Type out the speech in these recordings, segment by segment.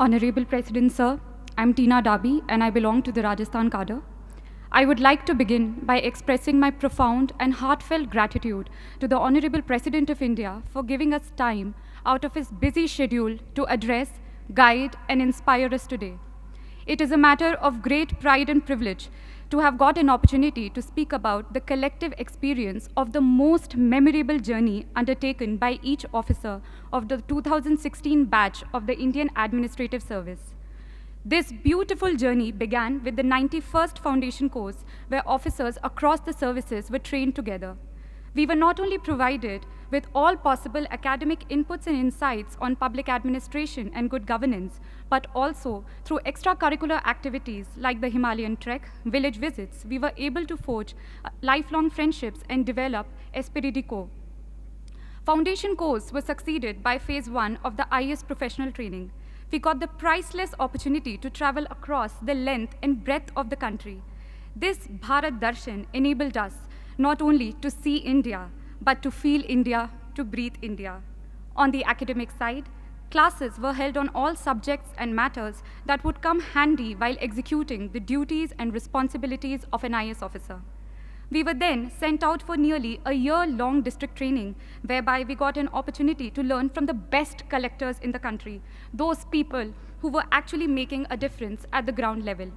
Honorable President Sir, I'm Tina Dabi and I belong to the Rajasthan cadre. I would like to begin by expressing my profound and heartfelt gratitude to the Honorable President of India for giving us time out of his busy schedule to address, guide, and inspire us today. It is a matter of great pride and privilege to have got an opportunity to speak about the collective experience of the most memorable journey undertaken by each officer of the 2016 batch of the Indian Administrative Service. This beautiful journey began with the 91st Foundation course, where officers across the services were trained together. We were not only provided with all possible academic inputs and insights on public administration and good governance, but also through extracurricular activities like the Himalayan trek, village visits, we were able to forge lifelong friendships and develop esprit de corps. Foundation course was succeeded by phase 1 of the IAS professional training. We got the priceless opportunity to travel across the length and breadth of the country. This Bharat Darshan enabled us not only to see India, but to feel India, to breathe India. On the academic side, classes were held on all subjects and matters that would come handy while executing the duties and responsibilities of an IAS officer. We were then sent out for nearly a year-long district training, whereby we got an opportunity to learn from the best collectors in the country, those people who were actually making a difference at the ground level.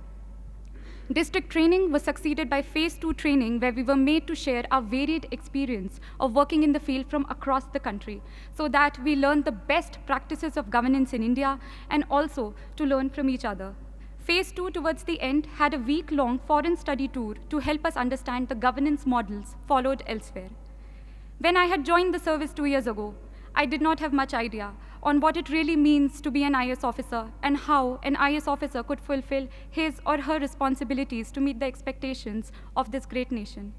District training was succeeded by phase 2 training, where we were made to share our varied experience of working in the field from across the country, so that we learned the best practices of governance in India and also to learn from each other. Phase 2 towards the end had a week-long foreign study tour to help us understand the governance models followed elsewhere. When I had joined the service 2 years ago, I did not have much idea on what it really means to be an IAS officer and how an IAS officer could fulfill his or her responsibilities to meet the expectations of this great nation.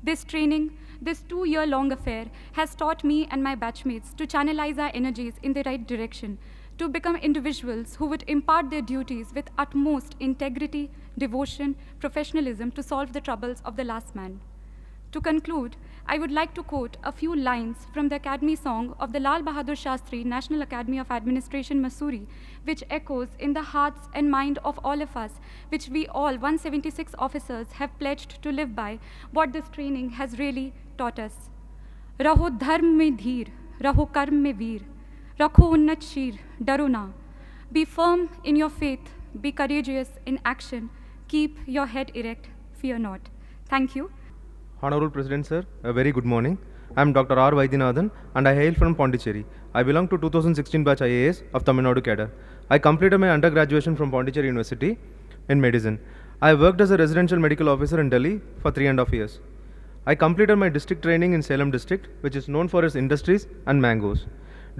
This training, this 2-year-long affair, has taught me and my batchmates to channelize our energies in the right direction, to become individuals who would impart their duties with utmost integrity, devotion, professionalism to solve the troubles of the last man. To conclude, I would like to quote a few lines from the Academy song of the Lal Bahadur Shastri National Academy of Administration, Mussoorie, which echoes in the hearts and mind of all of us, which we all 176 officers have pledged to live by, what this training has really taught us. Raho dharm mein dheer, raho karm mein veer, rakho unnat sheer, daro na. Be firm in your faith, be courageous in action, keep your head erect, fear not. Thank you. Honorable President Sir, a very good morning. I am Dr. R. Vaidyanathan and I hail from Pondicherry. I belong to 2016 batch IAS of Tamil Nadu cadre. I completed my undergraduation from Pondicherry University in medicine. I worked as a residential medical officer in Delhi for 3.5 years. I completed my district training in Salem district, which is known for its industries and mangoes.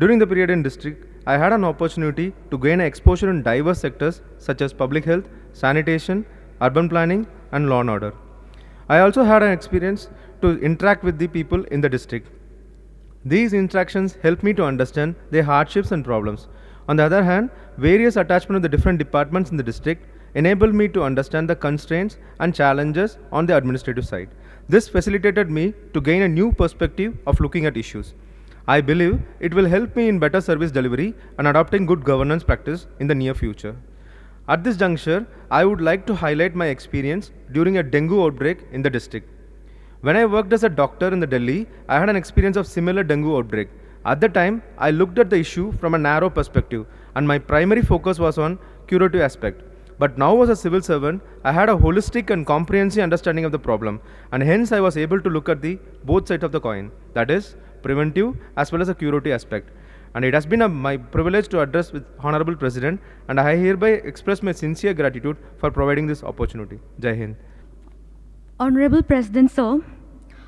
During the period in district, I had an opportunity to gain exposure in diverse sectors such as public health, sanitation, urban planning, and law and order. I also had an experience to interact with the people in the district. These interactions helped me to understand their hardships and problems. On the other hand, various attachment of the different departments in the district enabled me to understand the constraints and challenges on the administrative side. This facilitated me to gain a new perspective of looking at issues. I believe it will help me in better service delivery and adopting good governance practice in the near future. At this juncture, I would like to highlight my experience during a dengue outbreak in the district. When I worked as a doctor in the Delhi, I had an experience of similar dengue outbreak. At the time, I looked at the issue from a narrow perspective and my primary focus was on curative aspect. But now as a civil servant, I had a holistic and comprehensive understanding of the problem, and hence I was able to look at the both sides of the coin, that is, preventive as well as a curative aspect. And it has been my privilege to address with Honorable President, and I hereby express my sincere gratitude for providing this opportunity. Jai Hind. Honorable President Sir,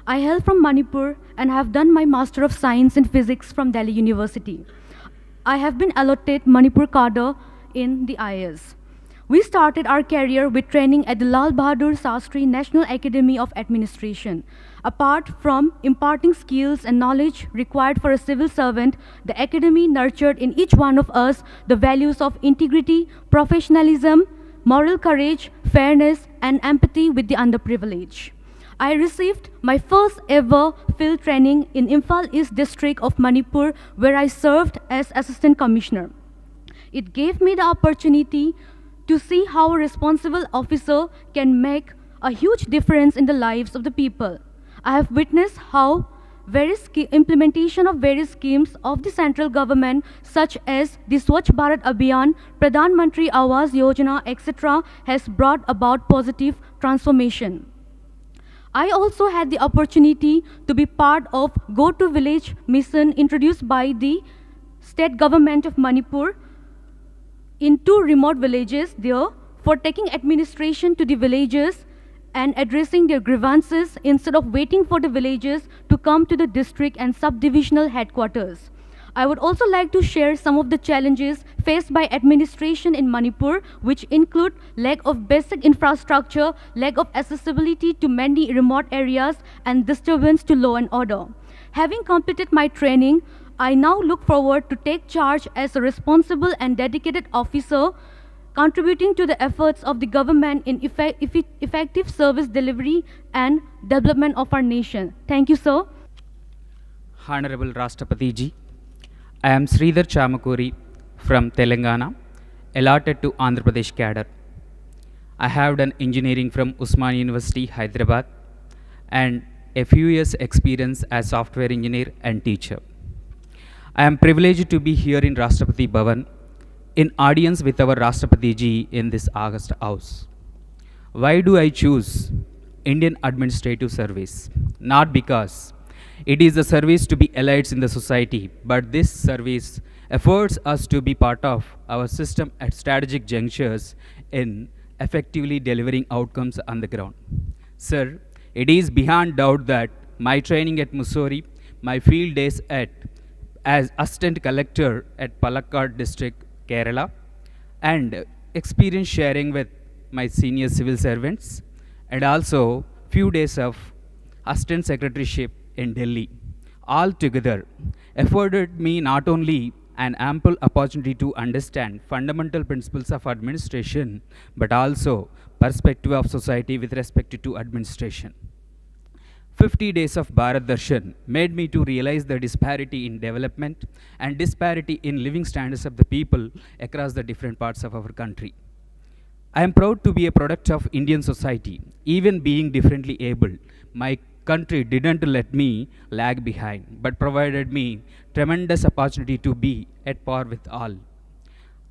I hail from Manipur and have done my Master of Science in Physics from Delhi University. I have been allotted Manipur cadre in the IAS. We started our career with training at the Lal Bahadur Shastri National Academy of Administration. Apart from imparting skills and knowledge required for a civil servant, the academy nurtured in each one of us the values of integrity, professionalism, moral courage, fairness, and empathy with the underprivileged. I received my first ever field training in Imphal East District of Manipur, where I served as Assistant Commissioner. It gave me the opportunity to see how a responsible officer can make a huge difference in the lives of the people. I have witnessed how implementation of various schemes of the central government, such as the Swachh Bharat Abhiyan, Pradhan Mantri Awas Yojana, etc., has brought about positive transformation. I also had the opportunity to be part of Go to Village mission introduced by the state government of Manipur in 2 remote villages there for taking administration to the villages and addressing their grievances instead of waiting for the villages to come to the district and subdivisional headquarters. I would also like to share some of the challenges faced by administration in Manipur, which include lack of basic infrastructure, lack of accessibility to many remote areas, and disturbance to law and order. Having completed my training, I now look forward to take charge as a responsible and dedicated officer, contributing to the efforts of the government in effective service delivery and development of our nation. Thank you, sir. Honorable Rashtrapati Ji, I am Sridhar Chamakuri from Telangana, allotted to Andhra Pradesh cadre. I have done engineering from Usmania University, Hyderabad, and a few years experience as software engineer and teacher. I am privileged to be here in Rashtrapati Bhavan in audience with our Rashtrapati Ji in this August House. Why do I choose Indian Administrative Service? Not because it is a service to be elites in the society, but this service affords us to be part of our system at strategic junctures in effectively delivering outcomes on the ground. Sir, it is beyond doubt that my training at Mussoorie, my field days as Assistant Collector at Palakkad District, Kerala, and experience sharing with my senior civil servants, and also few days of Assistant Secretaryship in Delhi, all together afforded me not only an ample opportunity to understand fundamental principles of administration, but also perspective of society with respect to administration. 50 days of Bharat Darshan made me to realize the disparity in development and disparity in living standards of the people across the different parts of our country. I am proud to be a product of Indian society. Even being differently abled, my country didn't let me lag behind, but provided me tremendous opportunity to be at par with all.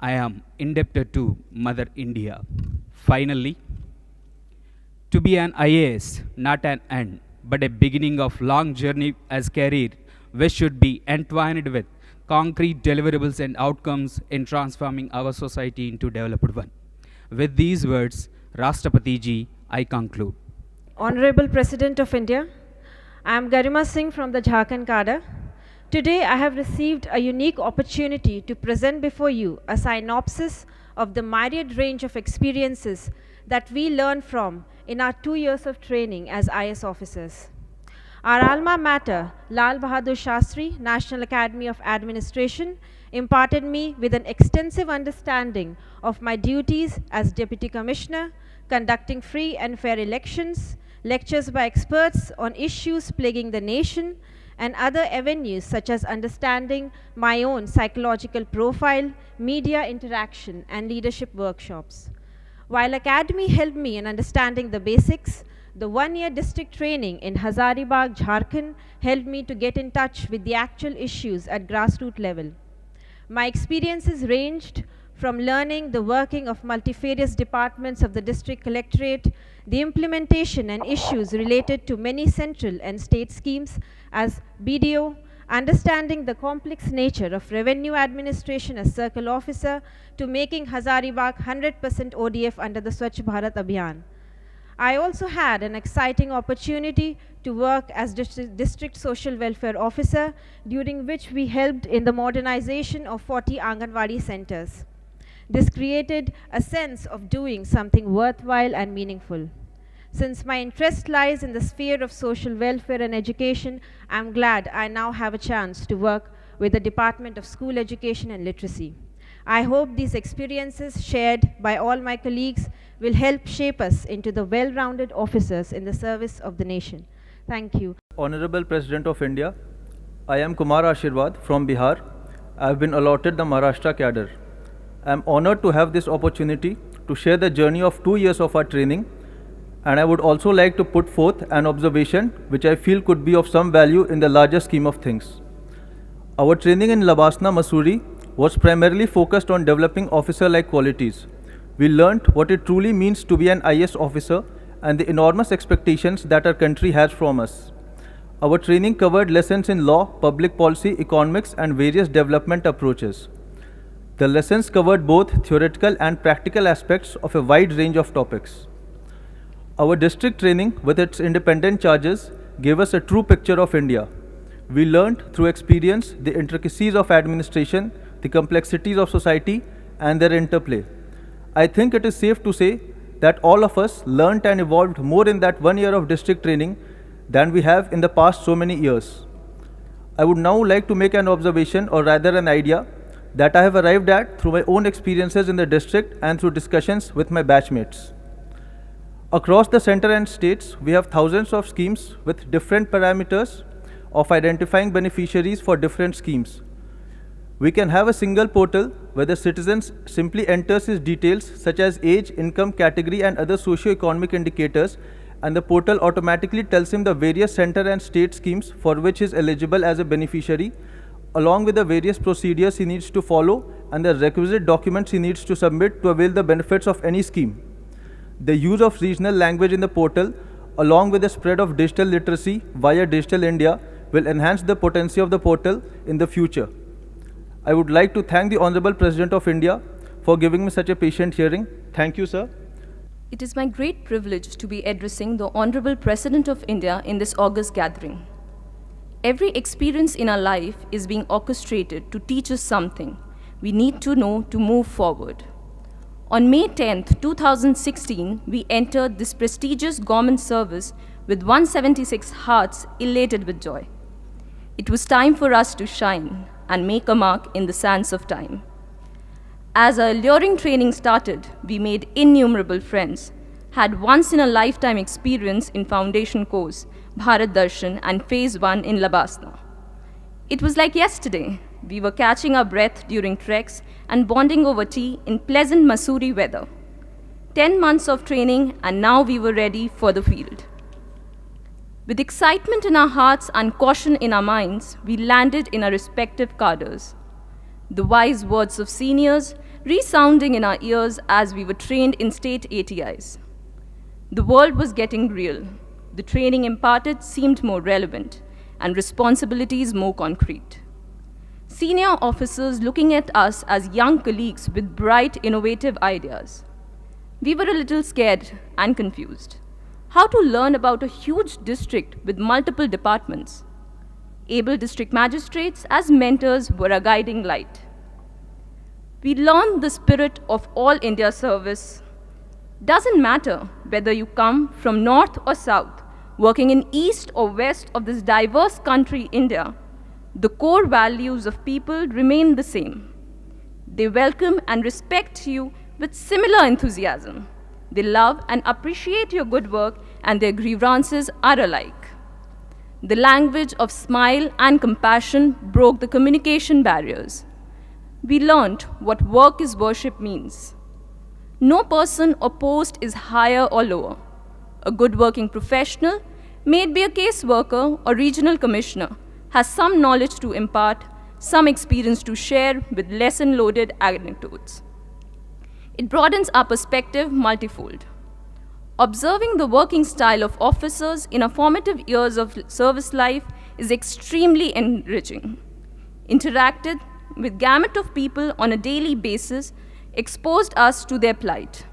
I am indebted to Mother India. Finally, to be an IAS, not an end, but a beginning of long journey as career, which should be entwined with concrete deliverables and outcomes in transforming our society into developed one. With these words, Rashtrapati Ji, I conclude. Honorable President of India, I am Garima Singh from the Jharkhand cadre. Today I have received a unique opportunity to present before you a synopsis of the myriad range of experiences that we learn from in our 2 years of training as IAS officers. Our alma mater, Lal Bahadur Shastri, National Academy of Administration, imparted me with an extensive understanding of my duties as Deputy Commissioner, conducting free and fair elections, lectures by experts on issues plaguing the nation, and other avenues such as understanding my own psychological profile, media interaction, and leadership workshops. While Academy helped me in understanding the basics, the 1-year district training in Hazaribagh, Jharkhand helped me to get in touch with the actual issues at grassroots level. My experiences ranged from learning the working of multifarious departments of the district collectorate, the implementation and issues related to many central and state schemes as BDO, understanding the complex nature of revenue administration as circle officer, to making Hazaribagh 100% ODF under the Swachh Bharat Abhiyan. I also had an exciting opportunity to work as district social welfare officer, during which we helped in the modernization of 40 Anganwadi centers. This created a sense of doing something worthwhile and meaningful. Since my interest lies in the sphere of social welfare and education, I am glad I now have a chance to work with the Department of School Education and Literacy. I hope these experiences shared by all my colleagues will help shape us into the well-rounded officers in the service of the nation. Thank you. Honorable President of India, I am Kumar Ashirwad from Bihar. I have been allotted the Maharashtra cadre. I am honored to have this opportunity to share the journey of 2 years of our training, and I would also like to put forth an observation which I feel could be of some value in the larger scheme of things. Our training in Labasna, Mussoorie was primarily focused on developing officer-like qualities. We learnt what it truly means to be an IAS officer and the enormous expectations that our country has from us. Our training covered lessons in law, public policy, economics, and various development approaches. The lessons covered both theoretical and practical aspects of a wide range of topics. Our district training, with its independent charges, gave us a true picture of India. We learned through experience the intricacies of administration, the complexities of society, and their interplay. I think it is safe to say that all of us learnt and evolved more in that 1 year of district training than we have in the past so many years. I would now like to make an observation, or rather an idea, that I have arrived at through my own experiences in the district and through discussions with my batchmates. Across the center and states, we have thousands of schemes with different parameters of identifying beneficiaries for different schemes. We can have a single portal where the citizen simply enters his details such as age, income, category, and other socio-economic indicators, and the portal automatically tells him the various center and state schemes for which he is eligible as a beneficiary, along with the various procedures he needs to follow and the requisite documents he needs to submit to avail the benefits of any scheme. The use of regional language in the portal, along with the spread of digital literacy via Digital India, will enhance the potency of the portal in the future. I would like to thank the Honorable President of India for giving me such a patient hearing. Thank you, sir. It is my great privilege to be addressing the Honorable President of India in this august gathering. Every experience in our life is being orchestrated to teach us something we need to know to move forward. On May 10th, 2016, we entered this prestigious government service with 176 hearts elated with joy. It was time for us to shine and make a mark in the sands of time. As our alluring training started, we made innumerable friends, had once-in-a-lifetime experience in foundation course, Bharat Darshan, and Phase 1 in Labasna. It was like yesterday. We were catching our breath during treks and bonding over tea in pleasant Mussoorie weather. 10 months of training, and now we were ready for the field. With excitement in our hearts and caution in our minds, we landed in our respective cadres. The wise words of seniors resounding in our ears as we were trained in state ATIs. The world was getting real. The training imparted seemed more relevant, and responsibilities more concrete. Senior officers looking at us as young colleagues with bright, innovative ideas. We were a little scared and confused. How to learn about a huge district with multiple departments? Able district magistrates as mentors were a guiding light. We learned the spirit of all India service. Doesn't matter whether you come from north or south, working in east or west of this diverse country, India, the core values of people remain the same. They welcome and respect you with similar enthusiasm. They love and appreciate your good work, and their grievances are alike. The language of smile and compassion broke the communication barriers. We learned what work is worship means. No person or post is higher or lower. A good working professional, may it be a caseworker or regional commissioner, has some knowledge to impart, some experience to share with lesson-loaded anecdotes. It broadens our perspective multifold. Observing the working style of officers in our formative years of service life is extremely enriching. Interacted with gamut of people on a daily basis exposed us to their plight.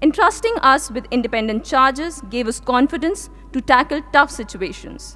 Entrusting us with independent charges gave us confidence to tackle tough situations.